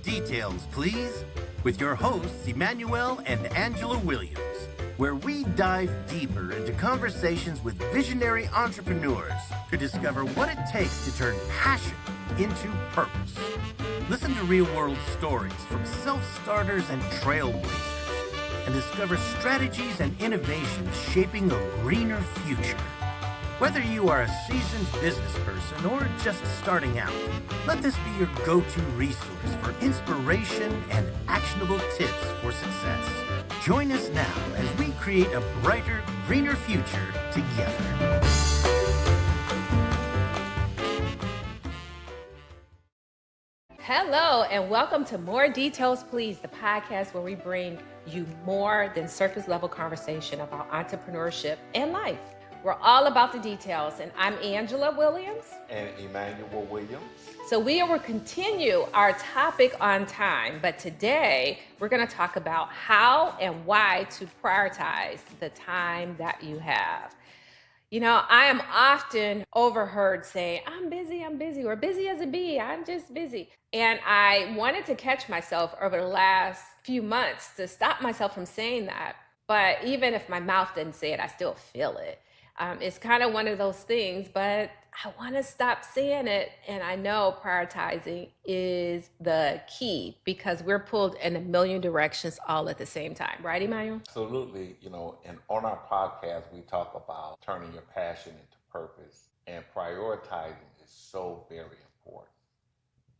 details, please, with your hosts, Emmanuel and Angela Williams, where we dive deeper into conversations with visionary entrepreneurs to discover what it takes to turn passion into purpose. Listen to real-world stories from self-starters and trailblazers, and discover strategies and innovations shaping a greener future. Whether you are a seasoned business person or just starting out, let this be your go-to resource for inspiration and actionable tips for success. Join us now as we create a brighter, greener future together. Hello, and welcome to More Details, Please, the podcast where we bring you more than surface level conversation about entrepreneurship and life. We're all about the details, and I'm Angela Williams. And Emmanuel Williams. So we will continue our topic on time, but today we're going to talk about how and why to prioritize the time that you have. You know, I am often overheard saying, I'm busy, or busy as a bee, I'm just busy. And I wanted to catch myself over the last few months to stop myself from saying that. But even if my mouth didn't say it, I still feel it. It's kind of one of those things, but I want to stop saying it. And I know prioritizing is the key because we're pulled in a million directions all at the same time. Right, Emmanuel? Absolutely. You know, and on our podcast, we talk about turning your passion into purpose, and prioritizing is so very important.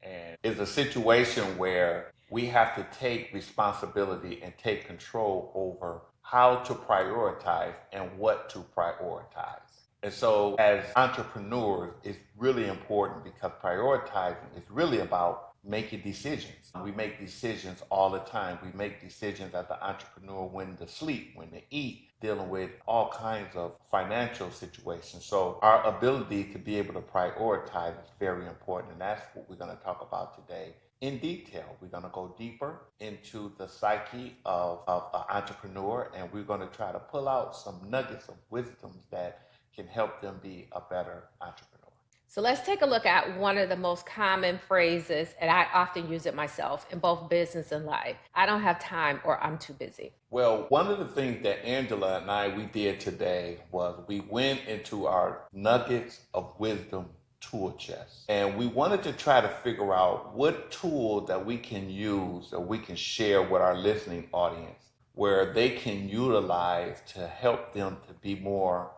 And it's a situation where we have to take responsibility and take control over how to prioritize and what to prioritize. And so as entrepreneurs, it's really important because prioritizing is really about making decisions. We make decisions all the time. We make decisions as an entrepreneur when to sleep, when to eat, dealing with all kinds of financial situations. So our ability to be able to prioritize is very important. And that's what we're going to talk about today. In detail, we're going to go deeper into the psyche of an entrepreneur, and we're going to try to pull out some nuggets of wisdoms that can help them be a better entrepreneur. So let's take a look at one of the most common phrases, and I often use it myself in both business and life. I don't have time, or I'm too busy. Well, one of the things that Angela and we did today was we went into our nuggets of wisdom tool chest. And we wanted to try to figure out what tool that we can use or we can share with our listening audience where they can utilize to help them to be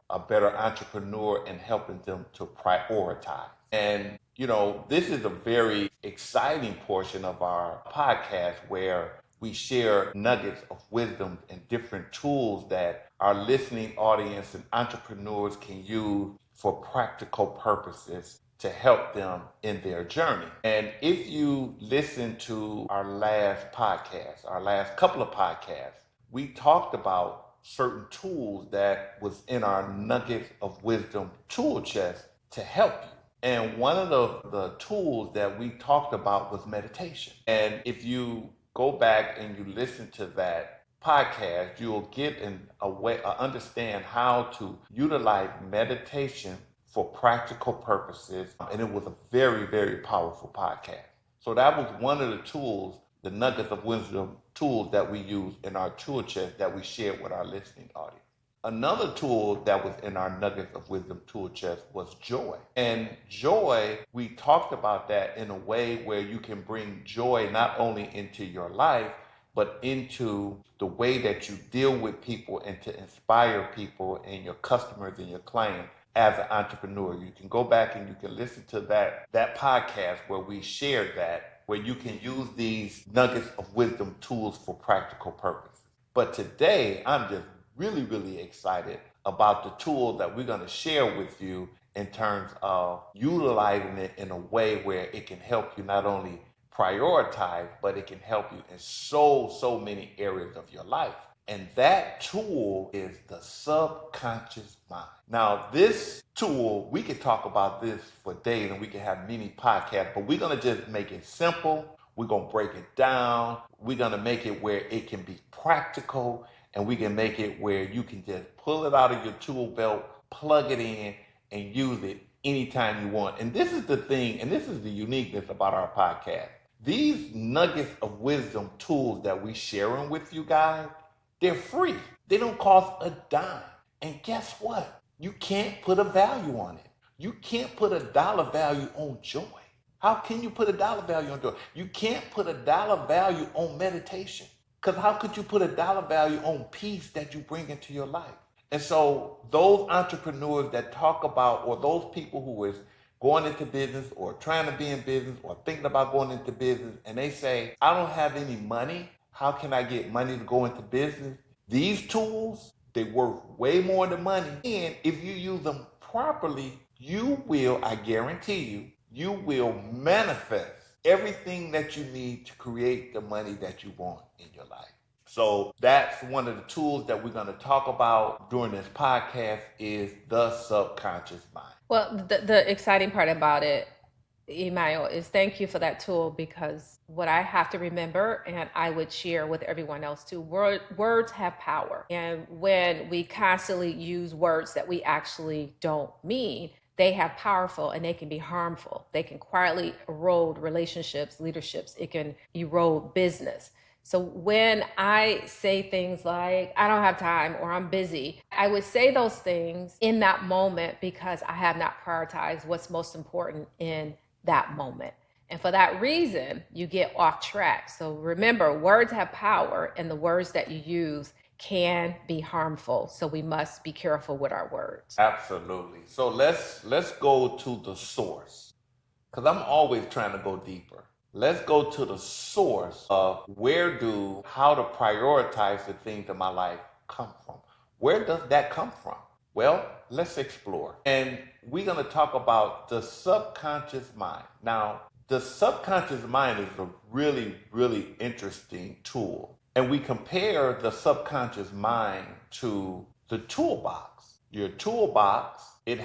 a better entrepreneur and helping them to prioritize. And, you know, this is a very exciting portion of our podcast where we share nuggets of wisdom and different tools that our listening audience and entrepreneurs can use for practical purposes to help them in their journey. And if you listen to our last couple of podcasts, we talked about certain tools that was in our nuggets of wisdom tool chest to help you. And one of the tools that we talked about was meditation. And if you go back and you listen to that podcast, you'll get understand how to utilize meditation for practical purposes. And it was a very, very powerful podcast. So that was one of the tools, the nuggets of wisdom tools that we use in our tool chest that we shared with our listening audience. Another tool that was in our nuggets of wisdom tool chest was joy. And joy, we talked about that in a way where you can bring joy not only into your life, but into the way that you deal with people and to inspire people and your customers and your clients as an entrepreneur. You can go back and you can listen to that podcast where we shared that, where you can use these nuggets of wisdom tools for practical purposes. But today, I'm just really, really excited about the tool that we're going to share with you in terms of utilizing it in a way where it can help you not only prioritize, but it can help you in so many areas of your life. And that tool is the subconscious mind. Now, this tool, we could talk about this for days and we can have many podcasts, but we're going to just make it simple. We're going to break it down. We're going to make it where it can be practical, and we can make it where you can just pull it out of your tool belt, plug it in, and use it anytime you want. And this is the thing, and this is the uniqueness about our podcast. These nuggets of wisdom tools that we sharing with you guys, they're free. They don't cost a dime. And guess what? You can't put a value on it. You can't put a dollar value on joy. How can you put a dollar value on joy? You can't put a dollar value on meditation. Because how could you put a dollar value on peace that you bring into your life? And so those entrepreneurs that talk about, or those people who is going into business or trying to be in business or thinking about going into business, and they say, I don't have any money. How can I get money to go into business? These tools, they worth way more than money. And if you use them properly, you will, I guarantee you, you will manifest everything that you need to create the money that you want in your life. So that's one of the tools that we're going to talk about during this podcast is the subconscious mind. Well, the exciting part about it, Emmanuel, is thank you for that tool, because what I have to remember, and I would share with everyone else too, words have power. And when we constantly use words that we actually don't mean, they have powerful and they can be harmful. They can quietly erode relationships, leaderships. It can erode business. So when I say things like, I don't have time or I'm busy, I would say those things in that moment because I have not prioritized what's most important in that moment. And for that reason, you get off track. So remember, words have power, and the words that you use can be harmful. So we must be careful with our words. Absolutely. So let's go to the source, because I'm always trying to go deeper. Let's go to the source of how to prioritize the things in my life come from. Where does that come from? Well, let's explore. And we're going to talk about the subconscious mind. Now, the subconscious mind is a really, really interesting tool. And we compare the subconscious mind to the toolbox. Your toolbox, it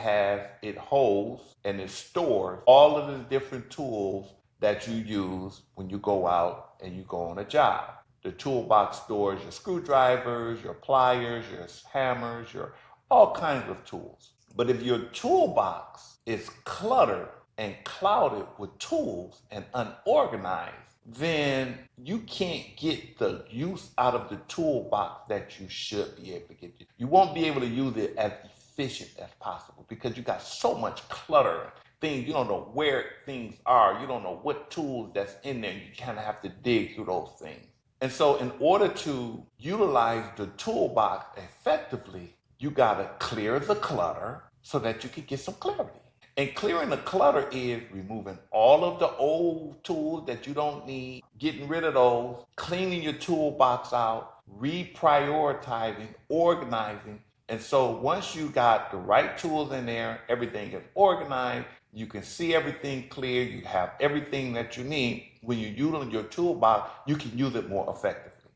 holds and it stores all of the different tools that you use when you go out and you go on a job. The toolbox stores your screwdrivers, your pliers, your hammers, your all kinds of tools. But if your toolbox is cluttered and clouded with tools and unorganized, then you can't get the use out of the toolbox that you should be able to get. You won't be able to use it as efficient as possible because you got so much clutter. Things, you don't know where things are. You don't know what tools that's in there. You kind of have to dig through those things. And so in order to utilize the toolbox effectively, you got to clear the clutter so that you can get some clarity. And clearing the clutter is removing all of the old tools that you don't need, getting rid of those, cleaning your toolbox out, reprioritizing, organizing. And so once you got the right tools in there, everything is organized, you can see everything clear, you have everything that you need. When you use your toolbox, you can use it more effectively.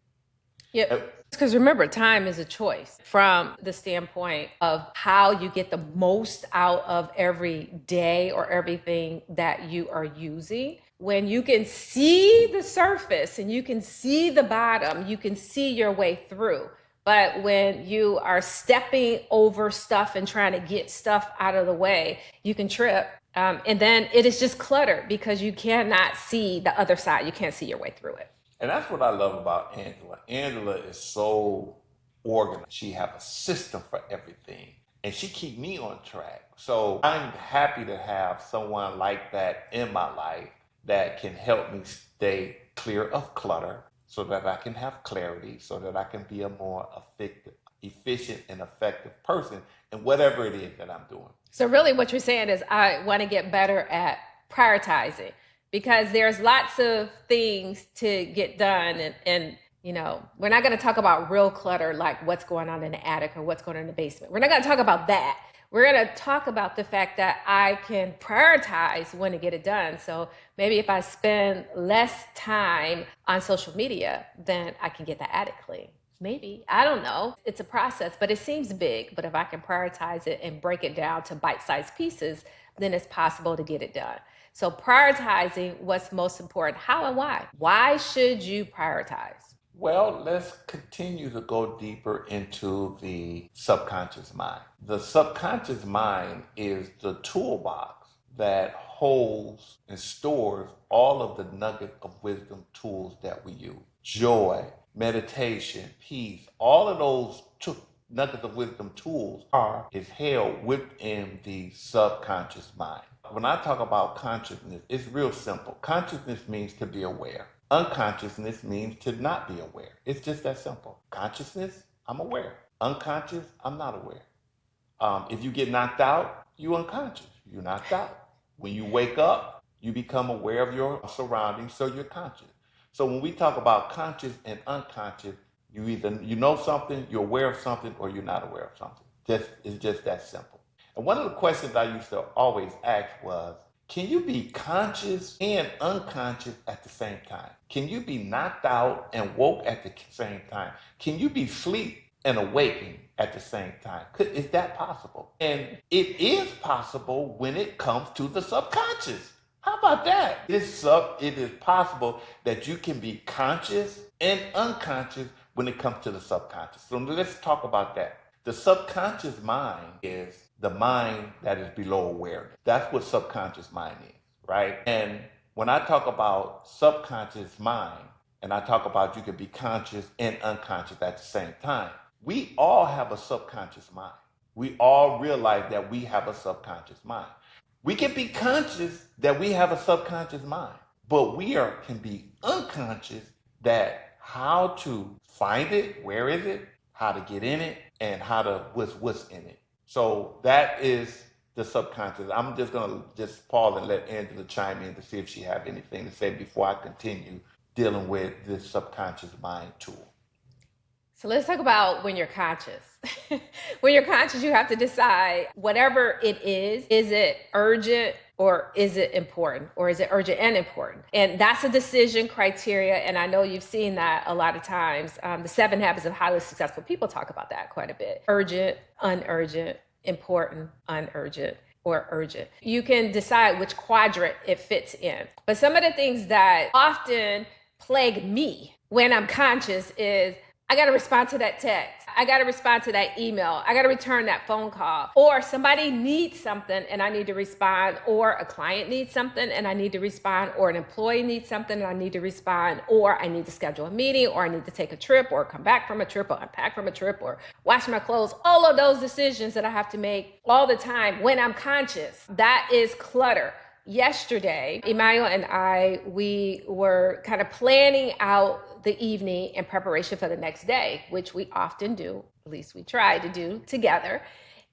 Yep. Because remember, time is a choice from the standpoint of how you get the most out of every day or everything that you are using. When you can see the surface and you can see the bottom, you can see your way through. But when you are stepping over stuff and trying to get stuff out of the way, you can trip. And then it is just cluttered because you cannot see the other side. You can't see your way through it. And that's what I love about Angela. Angela is so organized. She has a system for everything. And she keeps me on track. So I'm happy to have someone like that in my life that can help me stay clear of clutter so that I can have clarity, so that I can be a more efficient and effective person in whatever it is that I'm doing. So really what you're saying is I want to get better at prioritizing, because there's lots of things to get done. And you know, we're not going to talk about real clutter, like what's going on in the attic or what's going on in the basement. We're not going to talk about that. We're going to talk about the fact that I can prioritize when to get it done. So maybe if I spend less time on social media, then I can get the attic clean. Maybe, I don't know. It's a process, but it seems big. But if I can prioritize it and break it down to bite-sized pieces, then it's possible to get it done. So prioritizing what's most important, how and why. Why should you prioritize? Well, let's continue to go deeper into the subconscious mind. The subconscious mind is the toolbox that holds and stores all of the nugget of wisdom tools that we use. Joy, meditation, peace, all of those nuggets of wisdom tools is held within the subconscious mind. When I talk about consciousness, it's real simple. Consciousness means to be aware. Unconsciousness means to not be aware. It's just that simple. Consciousness, I'm aware. Unconscious, I'm not aware. If you get knocked out, you're unconscious. You're knocked out. When you wake up, you become aware of your surroundings, so you're conscious. So when we talk about conscious and unconscious, you either you know something, you're aware of something, or you're not aware of something. It's just that simple. And one of the questions I used to always ask was, can you be conscious and unconscious at the same time? Can you be knocked out and woke at the same time? Can you be asleep and awakened at the same time? Is that possible? And it is possible when it comes to the subconscious. How about that? It is possible that you can be conscious and unconscious when it comes to the subconscious. So let's talk about that. The subconscious mind is the mind that is below awareness. That's what subconscious mind is, right? And when I talk about subconscious mind, and I talk about you can be conscious and unconscious at the same time, we all have a subconscious mind. We all realize that we have a subconscious mind. We can be conscious that we have a subconscious mind, but can be unconscious that how to find it, where is it, how to get in it, and what's in it. So that is the subconscious. I'm just gonna pause and let Angela chime in to see if she have anything to say before I continue dealing with this subconscious mind tool. So let's talk about when you're conscious. When you're conscious, you have to decide whatever it is it urgent or is it important, or is it urgent and important? And that's a decision criteria. And I know you've seen that a lot of times. The 7 Habits of Highly Successful People talk about that quite a bit. Urgent, unurgent, important, unurgent, or urgent. You can decide which quadrant it fits in. But some of the things that often plague me when I'm conscious is I got to respond to that text. I got to respond to that email. I got to return that phone call. Or somebody needs something and I need to respond. Or a client needs something and I need to respond. Or an employee needs something and I need to respond. Or I need to schedule a meeting, or I need to take a trip, or come back from a trip, or unpack from a trip, or wash my clothes. All of those decisions that I have to make all the time when I'm conscious. That is clutter. Yesterday, Emmanuel and I, we were kind of planning out the evening in preparation for the next day, which we often do, at least we try to do together.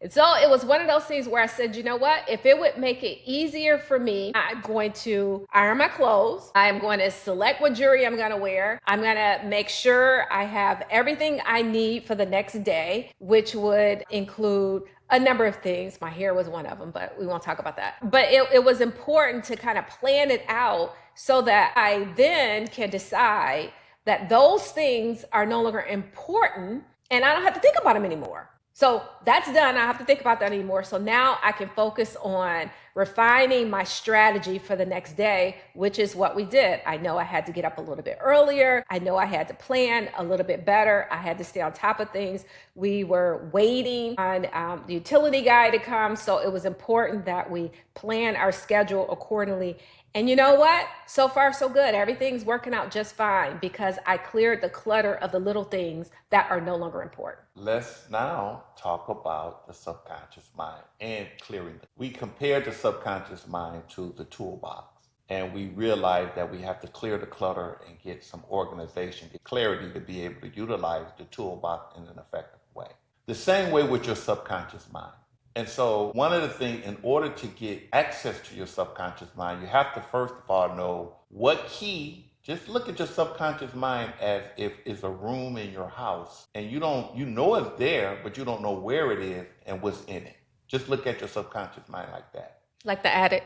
And so it was one of those things where I said, you know what, if it would make it easier for me, I'm going to iron my clothes. I'm going to select what jewelry I'm going to wear. I'm going to make sure I have everything I need for the next day, which would include a number of things. My hair was one of them, but we won't talk about that. But it was important to kind of plan it out so that I then can decide that those things are no longer important and I don't have to think about them anymore. So that's done. I don't have to think about that anymore. So now I can focus on refining my strategy for the next day, which is what we did. I know I had to get up a little bit earlier. I know I had to plan a little bit better. I had to stay on top of things. We were waiting on the utility guy to come. So it was important that we plan our schedule accordingly. And you know what? So far, so good. Everything's working out just fine because I cleared the clutter of the little things that are no longer important. Let's now talk about the subconscious mind and clearing it. We compared the subconscious mind to the toolbox, and we realized that we have to clear the clutter and get some organization, get clarity to be able to utilize the toolbox in an effective way. The same way with your subconscious mind. And so one of the things, in order to get access to your subconscious mind, you have to first of all know what key. Just look at your subconscious mind as if it's a room in your house and you know it's there, but you don't know where it is and what's in it. Just look at your subconscious mind like that. Like the attic.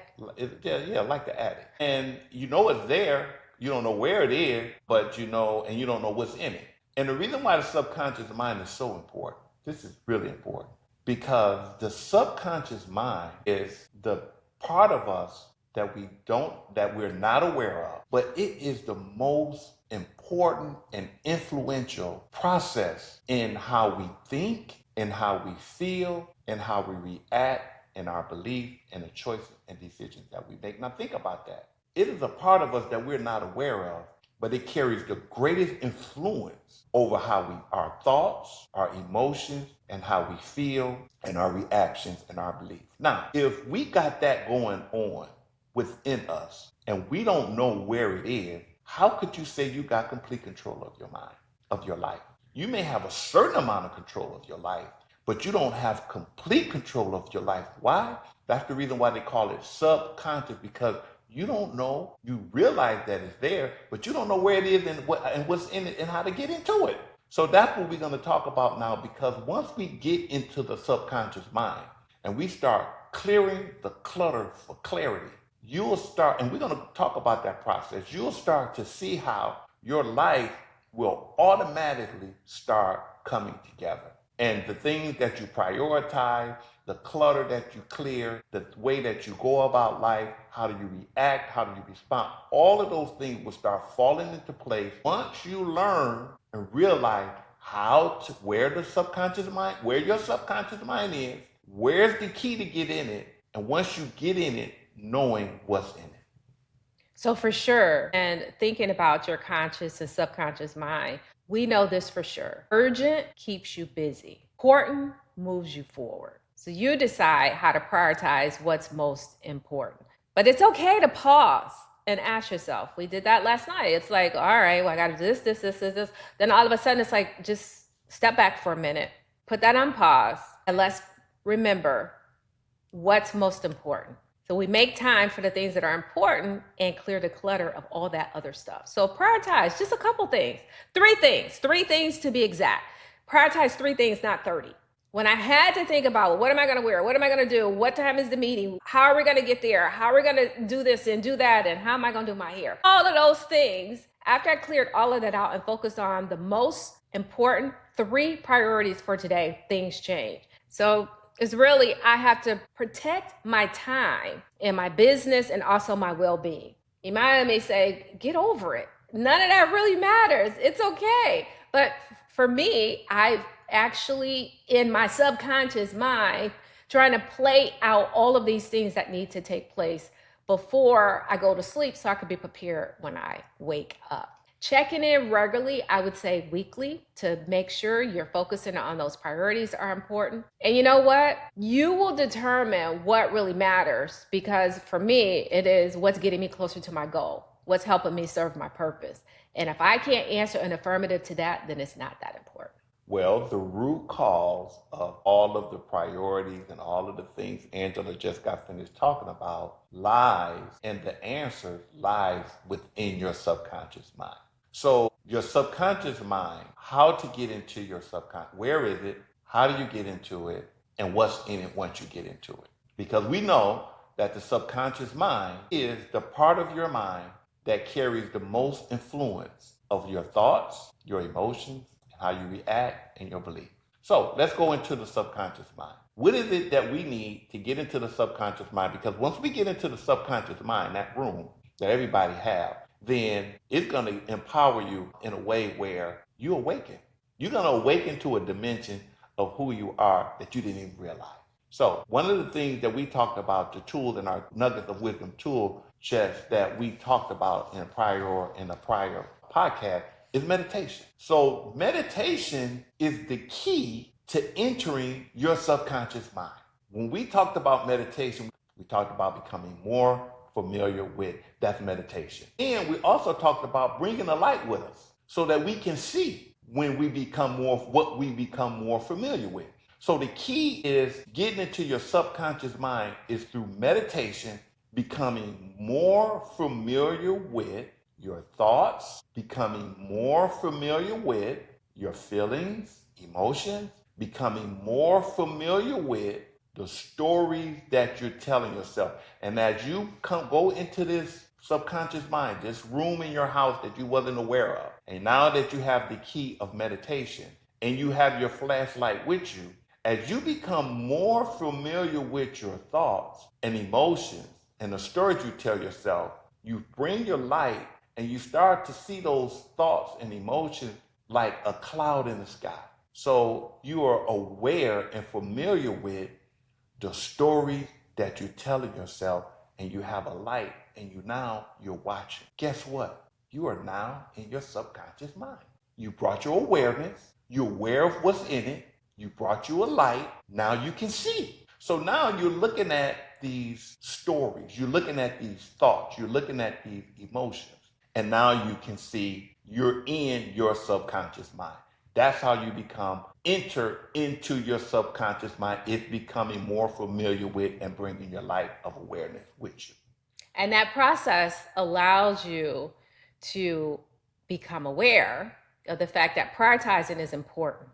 Yeah, like the attic. And you know it's there, you don't know where it is, but you know, and you don't know what's in it. And the reason why the subconscious mind is so important, this is really important, because the subconscious mind is the part of us that we're not aware of, but it is the most important and influential process in how we think, in how we feel, in how we react, in our belief and the choices and decisions that we make. Now think about that. It is a part of us that we're not aware of, but it carries the greatest influence over our thoughts, our emotions, and how we feel, and our reactions and our beliefs. Now, if we got that going on within us and we don't know where it is, how could you say you got complete control of your mind, of your life? You may have a certain amount of control of your life, but you don't have complete control of your life. Why? That's the reason why they call it subconscious, because you don't know, you realize that it's there, but you don't know where it is and what's in it and how to get into it. So that's what we're going to talk about now, because once we get into the subconscious mind and we start clearing the clutter for clarity, you'll start, and we're going to talk about that process, you'll start to see how your life will automatically start coming together. And the things that you prioritize, the clutter that you clear, the way that you go about life, how do you react, how do you respond, all of those things will start falling into place once you learn and realize where your subconscious mind is, where's the key to get in it, and once you get in it, knowing what's in it. So for sure, and thinking about your conscious and subconscious mind, we know this for sure. Urgent keeps you busy. Important moves you forward. So you decide how to prioritize what's most important. But it's okay to pause and ask yourself. We did that last night. It's like, all right, well, I got to do this. Then all of a sudden it's like, just step back for a minute, put that on pause, and let's remember what's most important. So we make time for the things that are important and clear the clutter of all that other stuff. So prioritize just a couple things. Three things to be exact. Prioritize 3 things, not 30. When I had to think about, well, what am I going to wear? What am I going to do? What time is the meeting? How are we going to get there? How are we going to do this and do that? And how am I going to do my hair? All of those things, after I cleared all of that out and focused on the most important 3 priorities for today, things change. So it's really, I have to protect my time in my business and also my well-being. Emmanuel may say, get over it. None of that really matters. It's okay. But for me, I've actually, in my subconscious mind, trying to play out all of these things that need to take place before I go to sleep so I can be prepared when I wake up. Checking in regularly, I would say weekly, to make sure you're focusing on those priorities are important. And you know what? You will determine what really matters, because for me, it is what's getting me closer to my goal, what's helping me serve my purpose. And if I can't answer an affirmative to that, then it's not that important. Well, the root cause of all of the priorities and all of the things Angela just got finished talking about lies, and the answer lies within your subconscious mind. So your subconscious mind, how to get into your subconscious, where is it, how do you get into it, and what's in it once you get into it? Because we know that the subconscious mind is the part of your mind that carries the most influence of your thoughts, your emotions, how you react, and your belief. So let's go into the subconscious mind. What is it that we need to get into the subconscious mind? Because once we get into the subconscious mind, that room that everybody have, then it's going to empower you in a way where you awaken. You're going to awaken to a dimension of who you are that you didn't even realize. So one of the things that we talked about, the tools in our Nuggets of Wisdom tool chest that we talked about in a prior podcast, is meditation. So meditation is the key to entering your subconscious mind. When we talked about meditation, we talked about becoming more familiar with that meditation. And we also talked about bringing the light with us so that we can see when we become more familiar with. So the key is getting into your subconscious mind is through meditation, becoming more familiar with your thoughts, becoming more familiar with your feelings, emotions, becoming more familiar with the stories that you're telling yourself. And as you go into this subconscious mind, this room in your house that you wasn't aware of, and now that you have the key of meditation and you have your flashlight with you, as you become more familiar with your thoughts and emotions and the stories you tell yourself, you bring your light and you start to see those thoughts and emotions like a cloud in the sky. So you are aware and familiar with the story that you're telling yourself, and you have a light and you're watching. Guess what? You are now in your subconscious mind. You brought your awareness. You're aware of what's in it. You brought you a light. Now you can see. So now you're looking at these stories. You're looking at these thoughts. You're looking at these emotions. And now you can see you're in your subconscious mind. That's how you enter into your subconscious mind. It's becoming more familiar with and bringing your light of awareness with you. And that process allows you to become aware of the fact that prioritizing is important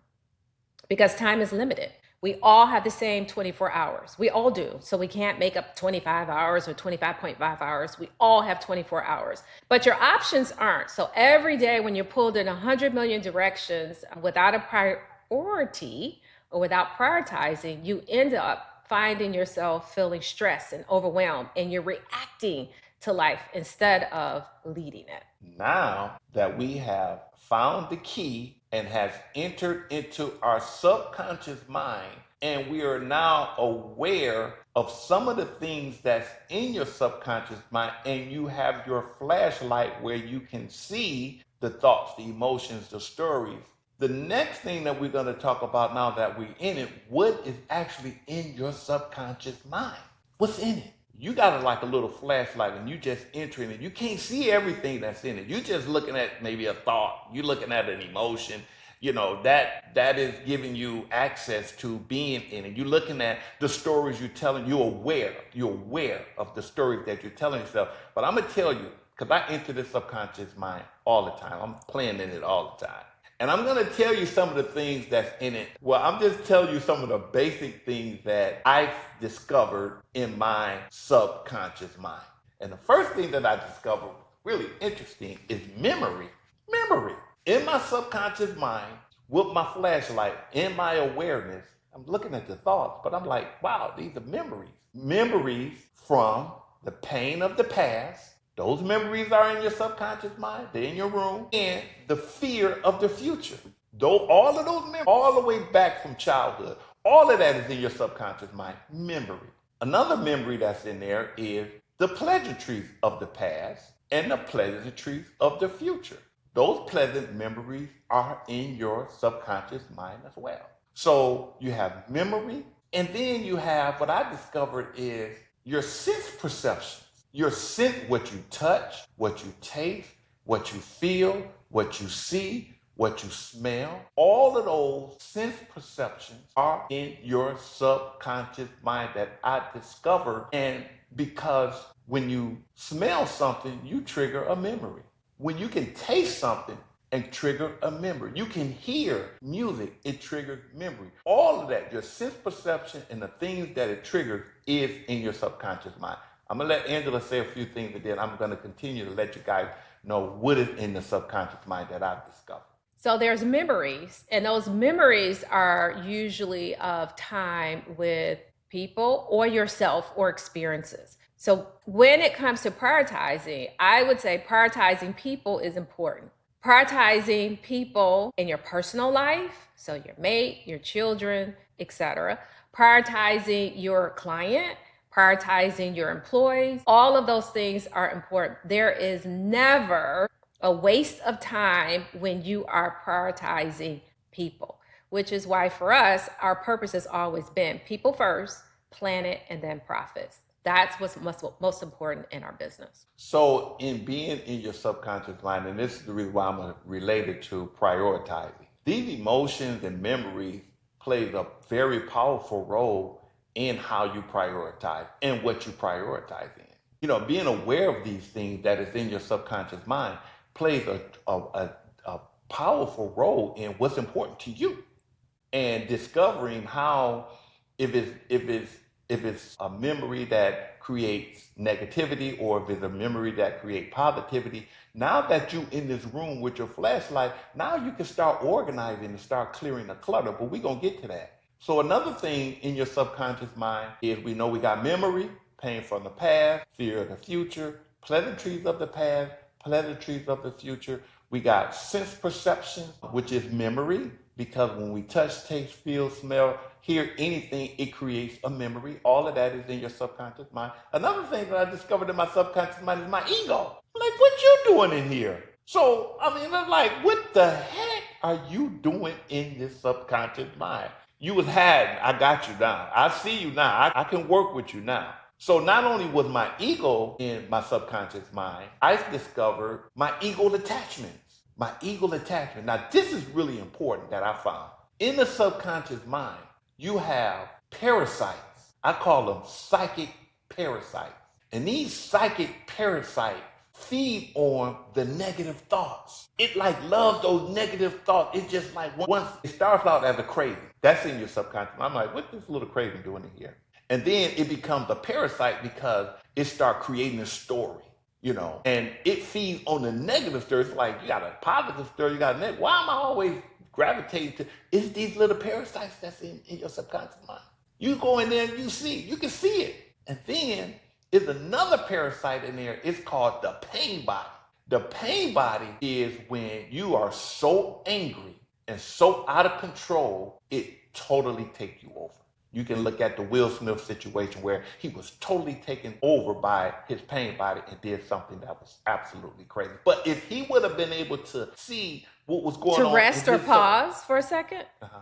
because time is limited. We all have the same 24 hours. We all do. So we can't make up 25 hours or 25.5 hours. We all have 24 hours. But your options aren't. So every day when you're pulled in 100 million directions without a priority or without prioritizing, you end up finding yourself feeling stressed and overwhelmed, and you're reacting to life instead of leading it. Now that we have found the key and has entered into our subconscious mind, and we are now aware of some of the things that's in your subconscious mind, and you have your flashlight where you can see the thoughts, the emotions, the stories. The next thing that we're going to talk about now that we're in it, what is actually in your subconscious mind? What's in it? You got like a little flashlight and you just entering it. You can't see everything that's in it. You're just looking at maybe a thought. You're looking at an emotion. That is giving you access to being in it. You're looking at the stories you're telling. You're aware of the stories that you're telling yourself. But I'm going to tell you, because I enter the subconscious mind all the time. I'm playing in it all the time. And I'm going to tell you some of the things that's in it. Well, I'm just telling you some of the basic things that I've discovered in my subconscious mind. And the first thing that I discovered, really interesting, is memory. Memory. In my subconscious mind, with my flashlight, in my awareness, I'm looking at the thoughts, but I'm like, wow, these are memories. Memories from the pain of the past. Those memories are in your subconscious mind. They're in your room. And the fear of the future. Though all of those memories, all the way back from childhood, all of that is in your subconscious mind. Memory. Another memory that's in there is the pleasantries of the past and the pleasantries of the future. Those pleasant memories are in your subconscious mind as well. So you have memory, and then you have what I discovered is your sense perception. Your sense, what you touch, what you taste, what you feel, what you see, what you smell. All of those sense perceptions are in your subconscious mind that I discovered. And because when you smell something, you trigger a memory. When you can taste something and trigger a memory. You can hear music, it triggers memory. All of that, your sense perception and the things that it triggers is in your subconscious mind. I'm going to let Angela say a few things, and then I'm going to continue to let you guys know what is in the subconscious mind that I've discovered. So there's memories, and those memories are usually of time with people or yourself or experiences. So when it comes to prioritizing, I would say prioritizing people is important. Prioritizing people in your personal life, so your mate, your children, etc. Prioritizing your client, prioritizing your employees, all of those things are important. There is never a waste of time when you are prioritizing people, which is why for us, our purpose has always been people first, planet, and then profits. That's what's most important in our business. So in being in your subconscious mind, and this is the reason why I'm related to prioritizing, these emotions and memories play a very powerful role in how you prioritize and what you prioritize in. Being aware of these things that is in your subconscious mind plays a powerful role in what's important to you, and discovering how if it's a memory that creates negativity or if it's a memory that creates positivity. Now that you in this room with your flashlight, now you can start organizing and start clearing the clutter, but we're going to get to that. So another thing in your subconscious mind is we know we got memory, pain from the past, fear of the future, pleasantries of the past, pleasantries of the future. We got sense perception, which is memory, because when we touch, taste, feel, smell, hear anything, it creates a memory. All of that is in your subconscious mind. Another thing that I discovered in my subconscious mind is my ego. I'm like, what you doing in here? So, I mean, I'm like, what the heck are you doing in this subconscious mind? You was hiding. I got you now. I see you now. I can work with you now. So not only was my ego in my subconscious mind, I discovered my ego attachments. My ego attachment. Now, this is really important that I found. In the subconscious mind, you have parasites. I call them psychic parasites. And these psychic parasites feed on the negative thoughts. It like loves those negative thoughts. It's just like once it starts out as a craving. That's in your subconscious. I'm like, what's this little craving doing in here? And then it becomes a parasite because it starts creating a story. And it feeds on the negative story. It's like you got a positive story, you got a negative. Why am I always gravitating to? It's these little parasites that's in your subconscious mind. You go in there and you can see it. And then is another parasite in there. It's called the pain body. The pain body is when you are so angry and so out of control, it totally takes you over. You can look at the Will Smith situation where he was totally taken over by his pain body and did something that was absolutely crazy. But if he would have been able to see what was going on. To rest or pause for a second? Uh-huh.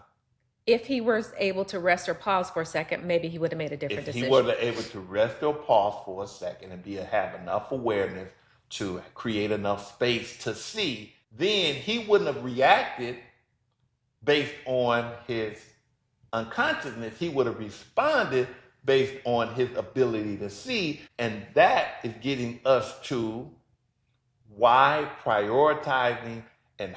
If he was able to rest or pause for a second, maybe he would have made a different decision. If he were able to rest or pause for a second and have enough awareness to create enough space to see, then he wouldn't have reacted based on his unconsciousness. He would have responded based on his ability to see. And that is getting us to why prioritizing and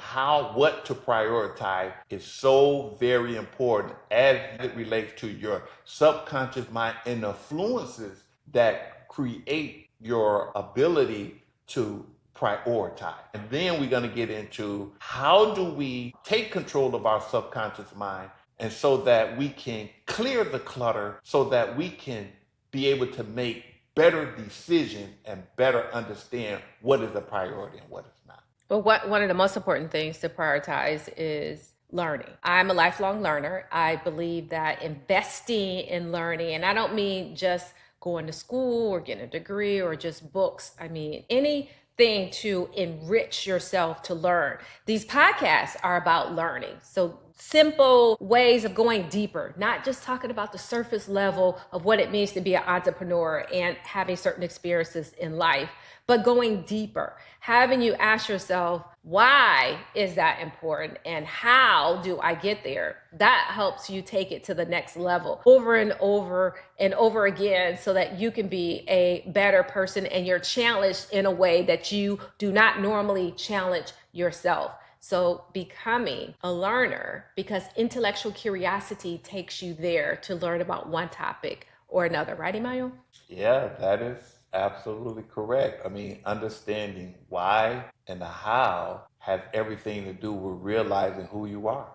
what to prioritize is so very important as it relates to your subconscious mind and influences that create your ability to prioritize. And then we're going to get into how do we take control of our subconscious mind, and so that we can clear the clutter, so that we can be able to make better decisions and better understand what is a priority and what is not. Well, one of the most important things to prioritize is learning. I'm a lifelong learner. I believe that investing in learning, and I don't mean just going to school or getting a degree or just books. I mean, anything to enrich yourself to learn. These podcasts are about learning. So simple ways of going deeper, not just talking about the surface level of what it means to be an entrepreneur and having certain experiences in life, but going deeper, having you ask yourself, why is that important and how do I get there? That helps you take it to the next level over and over and over again so that you can be a better person and you're challenged in a way that you do not normally challenge yourself. So becoming a learner, because intellectual curiosity takes you there to learn about one topic or another, right, Emmanuel? Yeah, that is absolutely correct. I mean, understanding why and the how has everything to do with realizing who you are.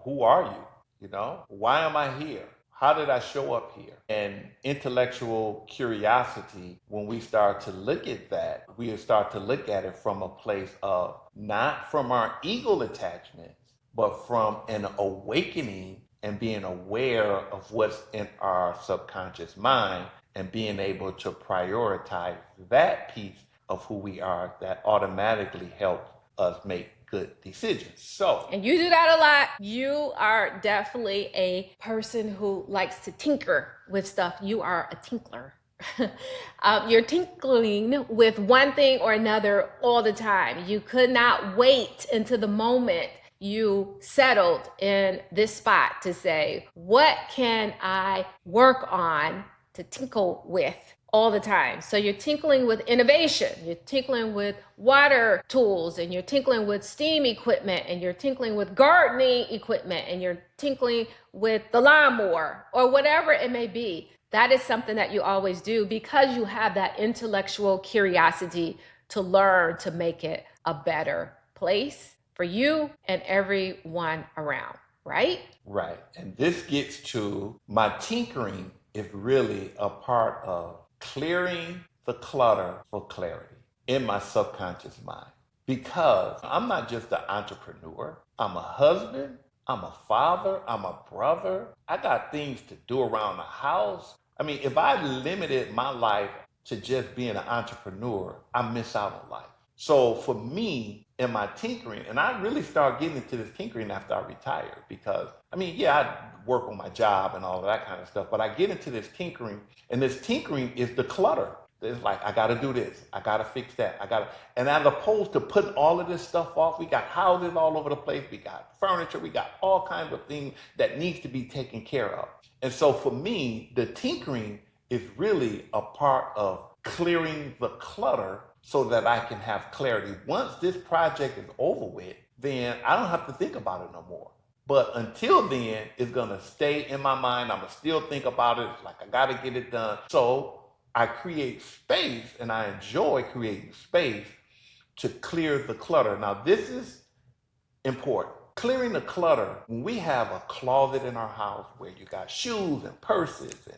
Who are you? Why am I here? How did I show up here? And intellectual curiosity, when we start to look at that, we start to look at it from a place of not from our ego attachments, but from an awakening and being aware of what's in our subconscious mind and being able to prioritize that piece of who we are that automatically helps us make good decisions. And you do that a lot. You are definitely a person who likes to tinker with stuff. You are a tinkler. You're tinkling with one thing or another all the time. You could not wait until the moment you settled in this spot to say, what can I work on to tinkle with all the time? So you're tinkling with innovation, you're tinkling with water tools, and you're tinkling with steam equipment, and you're tinkling with gardening equipment, and you're tinkling with the lawnmower or whatever it may be. That is something that you always do because you have that intellectual curiosity to learn to make it a better place for you and everyone around, right? Right. And this gets to my tinkering is really a part of clearing the clutter for clarity in my subconscious mind. because I'm not just an entrepreneur. I'm a husband. I'm a father. I'm a brother. I got things to do around the house. I mean, if I limited my life to just being an entrepreneur, I miss out on life. So for me, in my tinkering, and I really started getting into this tinkering after I retired because, I mean, yeah, I work on my job and all of that kind of stuff, but I get into this tinkering, and this tinkering is the clutter. It's like, I got to do this. I got to fix that. And as opposed to putting all of this stuff off, we got houses all over the place. We got furniture. We got all kinds of things that needs to be taken care of. And so for me, the tinkering is really a part of clearing the clutter so that I can have clarity. Once this project is over with, then I don't have to think about it no more. But until then, it's going to stay in my mind. I'm going to still think about it. It's like, I got to get it done. So I create space, and I enjoy creating space to clear the clutter. Now, this is important. Clearing the clutter, when we have a closet in our house where you got shoes and purses and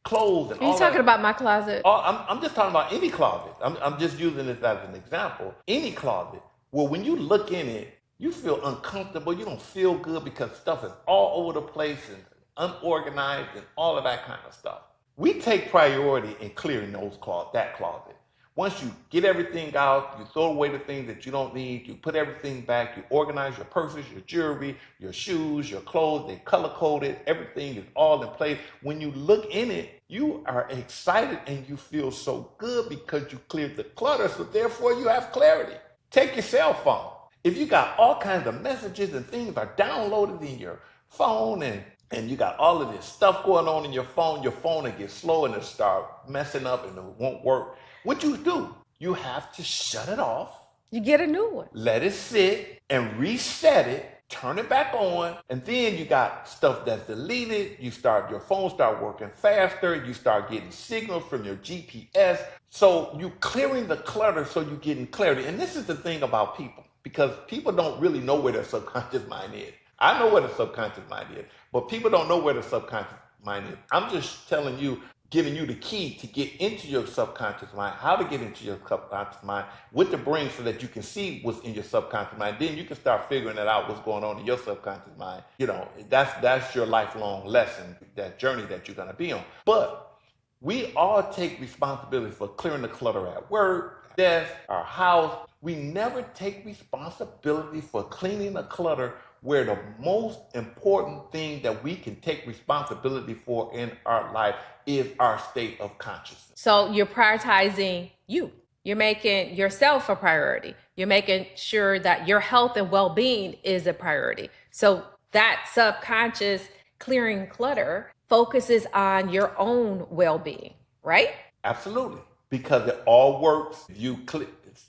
clothes and Are you all talking that. about my closet? Oh, I'm just talking about any closet. I'm just using this as an example. Any closet. Well, when you look in it, you feel uncomfortable. You don't feel good because stuff is all over the place and unorganized and all of that kind of stuff. We take priority in clearing that closet. Once you get everything out, you throw away the things that you don't need, you put everything back, you organize your purses, your jewelry, your shoes, your clothes, they color coded, everything is all in place. When you look in it, you are excited and you feel so good because you cleared the clutter, so therefore you have clarity. Take your cell phone. If you got all kinds of messages and things are downloaded in your phone and you got all of this stuff going on in your phone will get slow and it'll start messing up and it won't work. What you do, you have to shut it off. You get a new one. Let it sit and reset it, turn it back on, and then you got stuff that's deleted. Your phone start working faster. You start getting signals from your GPS. So you clearing the clutter so you're getting clarity. And this is the thing about people, because people don't really know where their subconscious mind is. I know where the subconscious mind is, but people don't know where the subconscious mind is. I'm just telling you, giving you the key to get into your subconscious mind, how to get into your subconscious mind with the brain so that you can see what's in your subconscious mind. Then you can start figuring it out, what's going on in your subconscious mind. You know, that's your lifelong lesson, that journey that you're going to be on. But we all take responsibility for clearing the clutter at work, desk, our house. We never take responsibility for cleaning the clutter where the most important thing that we can take responsibility for in our life is our state of consciousness. So you're prioritizing you. You're making yourself a priority. You're making sure that your health and well-being is a priority. So that subconscious clearing clutter focuses on your own well-being, right? Absolutely. Because it all works.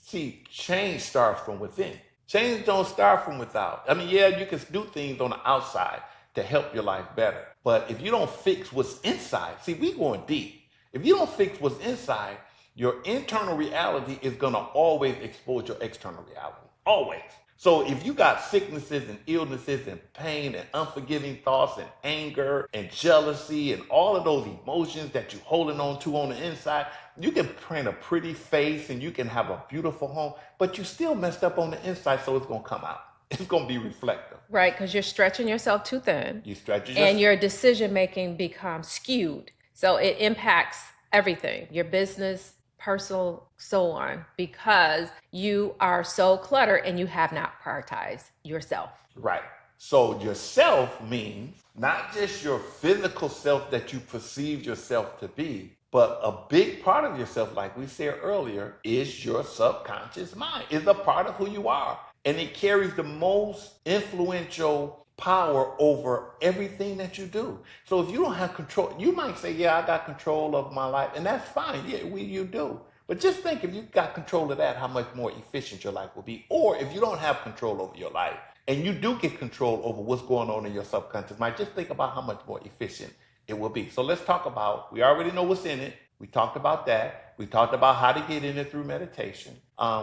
See, change starts from within. Change don't start from without. I mean, yeah, you can do things on the outside to help your life better. But if you don't fix what's inside, see, we going deep. If you don't fix what's inside, your internal reality is going to always expose your external reality. Always. So if you got sicknesses and illnesses and pain and unforgiving thoughts and anger and jealousy and all of those emotions that you're holding on to on the inside, you can print a pretty face and you can have a beautiful home, but you still messed up on the inside, so it's going to come out. It's going to be reflective. Right, because you're stretching yourself too thin. You stretch yourself. And your decision making becomes skewed. So it impacts everything, your business, personal, so on, because you are so cluttered and you have not prioritized yourself. Right. So yourself means not just your physical self that you perceive yourself to be, but a big part of yourself, like we said earlier, is your subconscious mind. It's a part of who you are. And it carries the most influential power over everything that you do. So if you don't have control, you might say, yeah, I got control of my life. And that's fine. Yeah, you do. But just think, if you got control of that, how much more efficient your life will be. Or if you don't have control over your life and you do get control over what's going on in your subconscious mind, just think about how much more efficient it will be. So let's talk about, we already know what's in it. We talked about that. We talked about how to get in it through meditation.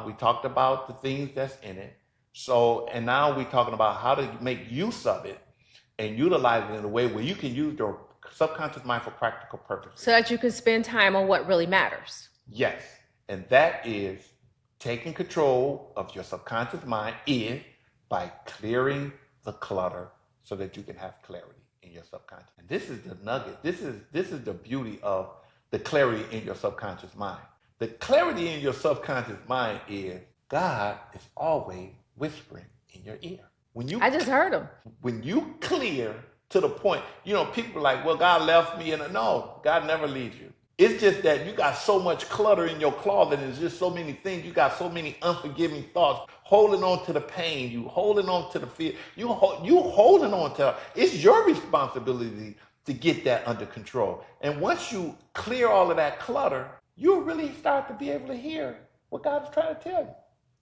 We talked about the things that's in it. So, and now we're talking about how to make use of it and utilize it in a way where you can use your subconscious mind for practical purposes. So that you can spend time on what really matters. Yes. And that is taking control of your subconscious mind is by clearing the clutter so that you can have clarity in your subconscious. And this is the nugget. This is the beauty of the clarity in your subconscious mind. The clarity in your subconscious mind is God is always whispering in your ear. I just heard him. When you clear to the point, people are like, well, God left me. And no, God never leaves you. It's just that you got so much clutter in your closet, and there's just so many things. You got so many unforgiving thoughts, holding on to the pain, you holding on to the fear, you holding on to it. It's your responsibility to get that under control. And once you clear all of that clutter, you'll really start to be able to hear what God is trying to tell you.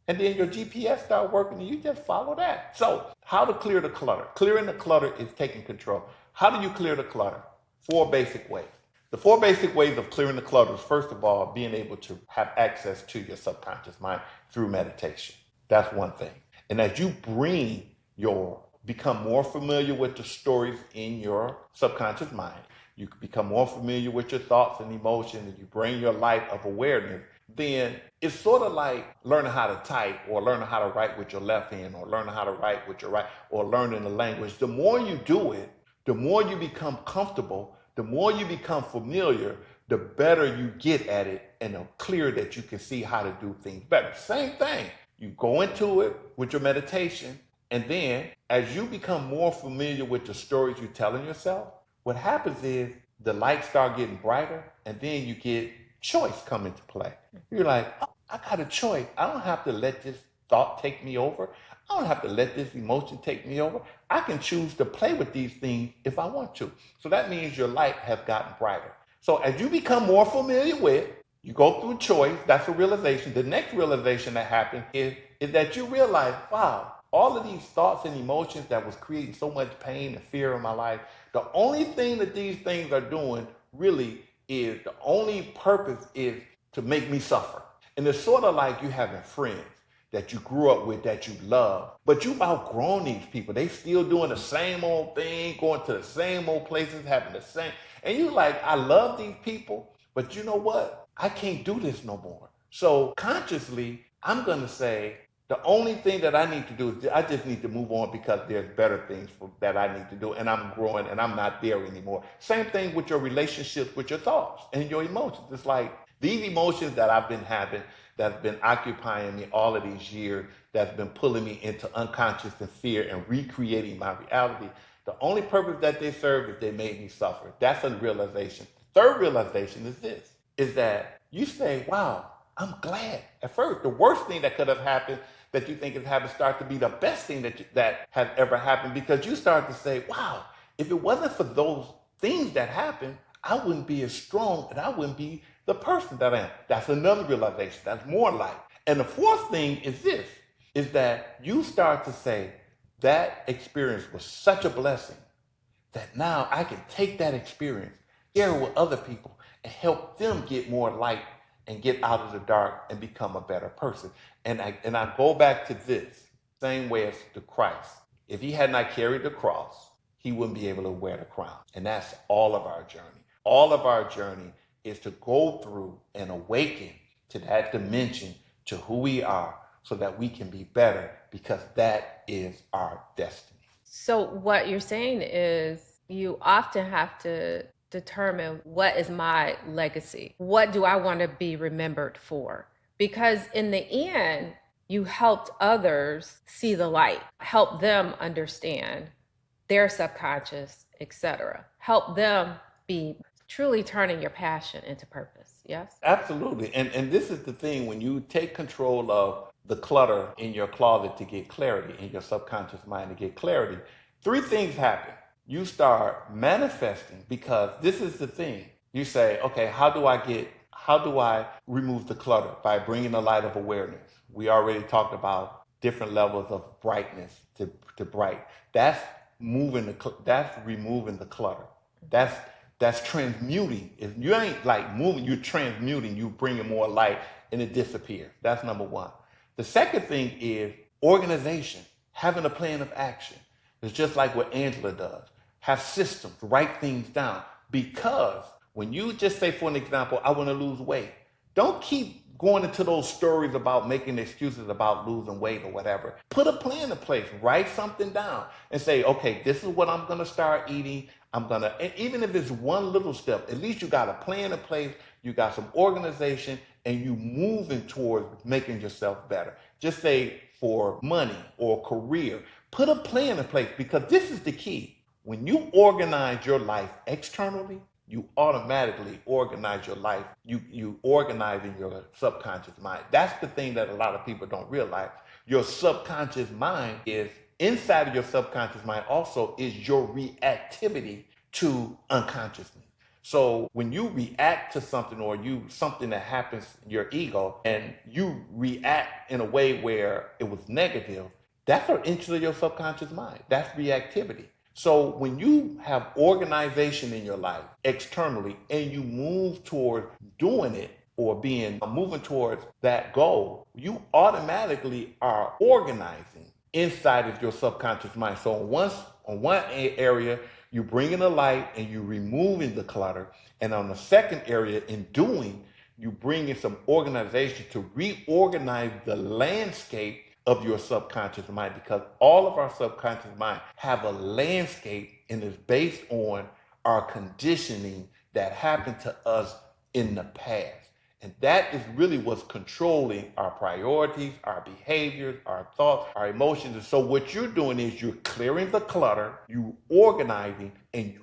And then your GPS start working, and you just follow that. So how to clear the clutter? Clearing the clutter is taking control. How do you clear the clutter? 4 basic ways. The 4 basic ways of clearing the clutter is, first of all, being able to have access to your subconscious mind through meditation. That's one thing. And as you become more familiar with the stories in your subconscious mind, you become more familiar with your thoughts and emotions, and you bring your life of awareness, then it's sort of like learning how to type, or learning how to write with your left hand, or learning how to write with your right, or learning the language. The more you do it, the more you become comfortable, the more you become familiar, the better you get at it, and the clearer that you can see how to do things better. Same thing. You go into it with your meditation, and then as you become more familiar with the stories you're telling yourself, what happens is the lights start getting brighter, and then you get choice come into play. You're like, oh, I got a choice. I don't have to let this thought take me over. I don't have to let this emotion take me over. I can choose to play with these things if I want to. So that means your light has gotten brighter. So as you become more familiar with, you go through choice, that's a realization. The next realization that happens is that you realize, wow, all of these thoughts and emotions that was creating so much pain and fear in my life, the only thing that these things are doing really is, the only purpose is to make me suffer. And it's sort of like you having friends that you grew up with, that you love, but you've outgrown these people. They still doing the same old thing, going to the same old places, having the same, and you like, I love these people, but you know what? I can't do this no more. So consciously, I'm gonna say, the only thing that I need to do is I just need to move on, because there's better things that I need to do, and I'm growing and I'm not there anymore. Same thing with your relationships with your thoughts and your emotions. It's like these emotions that I've been having, that's been occupying me all of these years, that's been pulling me into unconscious and fear and recreating my reality. The only purpose that they serve is they made me suffer. That's a realization. Third realization is this, is that you say, wow, I'm glad. At first, the worst thing that could have happened that you think has happened start to be the best thing that has ever happened, because you start to say, wow, if it wasn't for those things that happened, I wouldn't be as strong, and I wouldn't be the person that I am. That's another realization. That's more light. And the fourth thing is this, is that you start to say, that experience was such a blessing that now I can take that experience, share it with other people, and help them get more light and get out of the dark and become a better person. And I go back to this, same way as the Christ. If he had not carried the cross, he wouldn't be able to wear the crown. And that's all of our journey. All of our journey is to go through and awaken to that dimension, to who we are, so that we can be better, because that is our destiny. So what you're saying is you often have to determine, what is my legacy? What do I want to be remembered for? Because in the end, you helped others see the light, help them understand their subconscious, etc. Help them be truly turning your passion into purpose. Yes? Absolutely. And this is the thing, when you take control of the clutter in your closet to get clarity, in your subconscious mind to get clarity, 3 things happen. You start manifesting, because this is the thing. You say, okay, how do I remove the clutter? By bringing the light of awareness. We already talked about different levels of brightness to bright. That's removing the clutter. That's transmuting. If you ain't like moving, you're transmuting, you bringing more light, and it disappears. That's number 1. The second thing is organization, having a plan of action. It's just like what Angela does. Have systems, write things down. Because when you just say, for an example, I want to lose weight, don't keep going into those stories about making excuses about losing weight or whatever. Put a plan in place, write something down and say, okay, this is what I'm going to start eating. And even if it's one little step, at least you got a plan in place, you got some organization, and you moving towards making yourself better. Just say for money or career, put a plan in place, because this is the key. When you organize your life externally, you automatically organize your life. You organize in your subconscious mind. That's the thing that a lot of people don't realize. Your subconscious mind is inside of your subconscious mind also is your reactivity to unconsciousness. So when you react to something or something that happens in your ego and you react in a way where it was negative, that's an entry of your subconscious mind. That's reactivity. So when you have organization in your life externally and you move toward doing it or moving towards that goal, you automatically are organizing inside of your subconscious mind. So on one area, you bring in the light and you removing the clutter. And on the second area, in doing, you bring in some organization to reorganize the landscape of your subconscious mind, because all of our subconscious mind have a landscape and is based on our conditioning that happened to us in the past. And that is really what's controlling our priorities, our behaviors, our thoughts, our emotions. And so what you're doing is you're clearing the clutter, you organizing, and you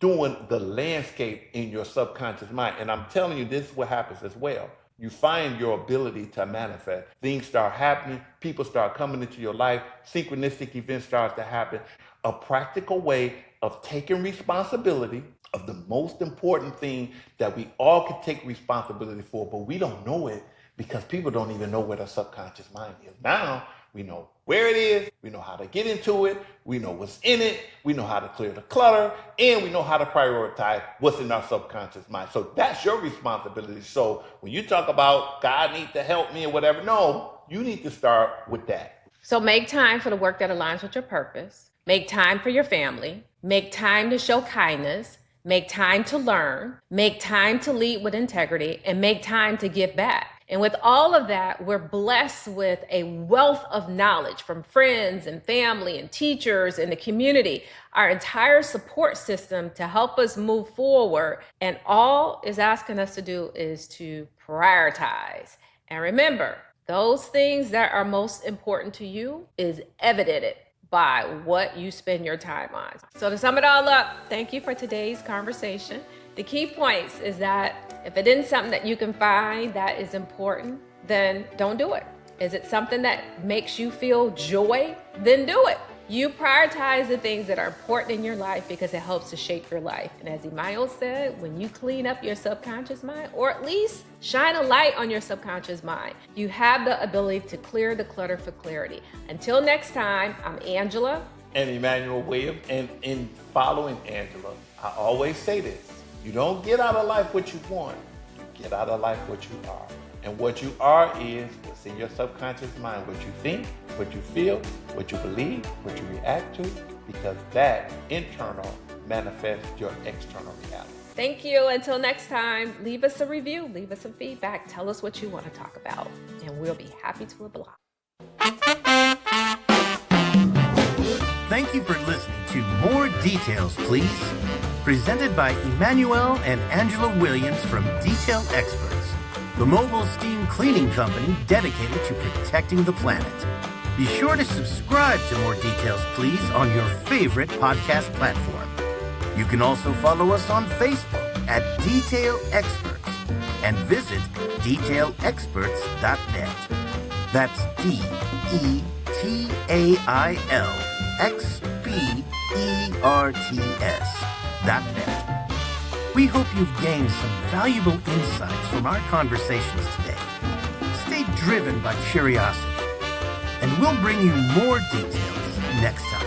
redoing the landscape in your subconscious mind. And I'm telling you, this is what happens as well. You find your ability to manifest. Things start happening. People start coming into your life. Synchronistic events start to happen. A practical way of taking responsibility of the most important thing that we all can take responsibility for, but we don't know it because people don't even know where the subconscious mind is. Now we know where it is, we know how to get into it, we know what's in it, we know how to clear the clutter, and we know how to prioritize what's in our subconscious mind. So that's your responsibility. So when you talk about God needs to help me or whatever, no, you need to start with that. So make time for the work that aligns with your purpose. Make time for your family. Make time to show kindness. Make time to learn. Make time to lead with integrity, and make time to give back. And with all of that, we're blessed with a wealth of knowledge from friends and family and teachers in the community, our entire support system to help us move forward. And all is asking us to do is to prioritize. And remember, those things that are most important to you is evidenced by what you spend your time on. So to sum it all up, thank you for today's conversation. The key points is that if it isn't something that you can find that is important, then don't do it. Is it something that makes you feel joy? Then do it. You prioritize the things that are important in your life because it helps to shape your life. And as Emmanuel said, when you clean up your subconscious mind, or at least shine a light on your subconscious mind, you have the ability to clear the clutter for clarity. Until next time, I'm Angela. And Emmanuel Williams. And in following Angela, I always say this: you don't get out of life what you want, you get out of life what you are. And what you are is what's in your subconscious mind, what you think, what you feel, what you believe, what you react to, because that internal manifests your external reality. Thank you. Until next time, leave us a review, leave us some feedback, tell us what you want to talk about, and we'll be happy to oblige. Thank you for listening to More Details, Please, presented by Emmanuel and Angela Williams from Detail Experts, the mobile steam cleaning company dedicated to protecting the planet. Be sure to subscribe to More Details, Please on your favorite podcast platform. You can also follow us on Facebook at Detail Experts and visit detailexperts.net. That's DETAILXPERTS.net. We hope you've gained some valuable insights from our conversations today. Stay driven by curiosity, and we'll bring you more details next time.